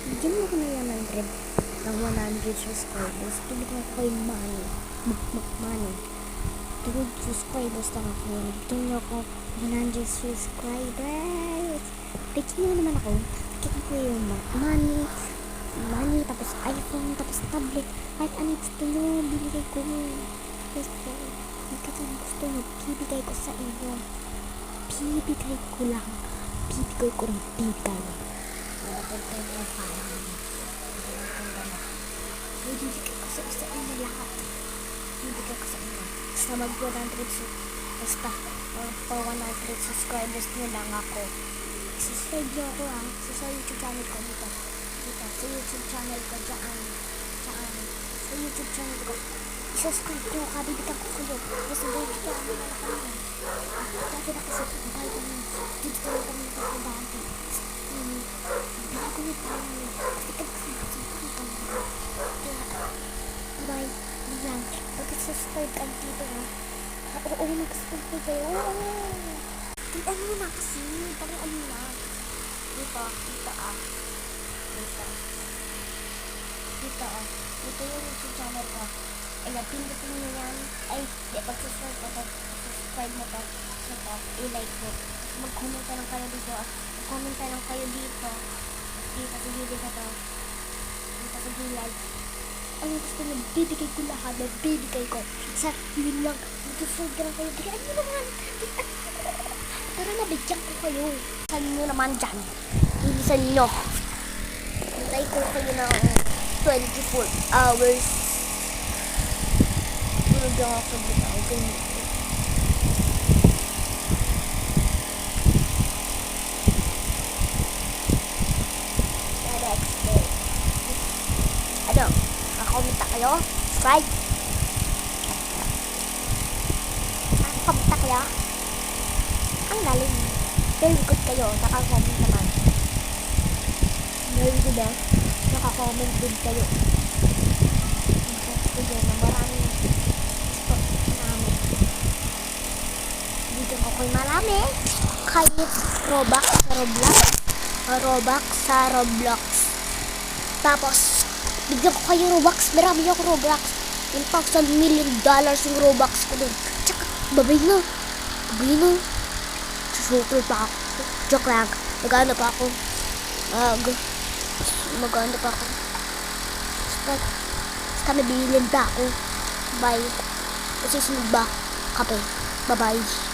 Bigyan mo ko na 100 ng 100 subscribers. Tuloy ko ako yung money. Money. 2 subscribers lang ako. Bigyan niyo ako 100 subscribers. Bigyan niyo naman ako. Bigyan ko yung money, tapos iPhone, tapos tablet. Kahit ano gusto niyo, binigay ko. Gusto. Kahit ano gusto niyo, bibigay ko sa inyo. Bibigay ko lang. Bibigay ko lang. Bibigay ko sa inyo lahat. Bibigay ko sa inyo. Basta mag 100 basta for 100 subscribers nyo lang ako. Subscribe nyo ako sa YouTube channel ko dito. Sa YouTube channel ko dyan. Sa YouTube channel ko. Subscribe nyo ka, bibigyan ko kayo. Kasi baby ka, ano na kami. Dati na kasi bahay kami. Dito tayo kami nakapundahan ko. Bibigyan ko nito. Bibigyan ko nito. Bye. Lang. Pag-subscribe ka dito Oo, mag-subscribe kayo. Ano na kasi. Parang ano na. Dito Ito yung YouTube channel ko. Ayan, pindutin nyo yan. Ay, pag-subscribe mo to. Subscribe mo to. Ito, i-like mo. Mag-comment lang kayo dito. Mag-comment lang kayo dito. Dito sa video na to. Dito sa like. Ang gusto nyo, bibigay ko lahat. Bibigay ko. Sa yun lang. Mag-subscribe lang kayo. Bigyan nyo naman. Para nabigyan ko kayo. Bilisan nyo naman dyan. Bilisan nyo. Hintay ko kayo ng 24 hours. Tulog lang ako dito. Ganyan. Nakakomenta kayo? Subscribe. Nakakomenta kayo? Ang galing. Very good kayo. Nakakomment naman. Very good nakakomment din kayo. Nakakomment din na maraming gusto namin. Bigyan ko kayo marami. Kahit Robux sa Roblox. Tapos bigyan ko kayo Robux. Marami ako Robux. $1,000 million yung Robux ko dun. Tsaka, babay na. Super pa ako. Joke lang. Maganda pa ako. Basta nabilin pa ako. Bye. Kasi sunod ba? Kape. Bye-bye.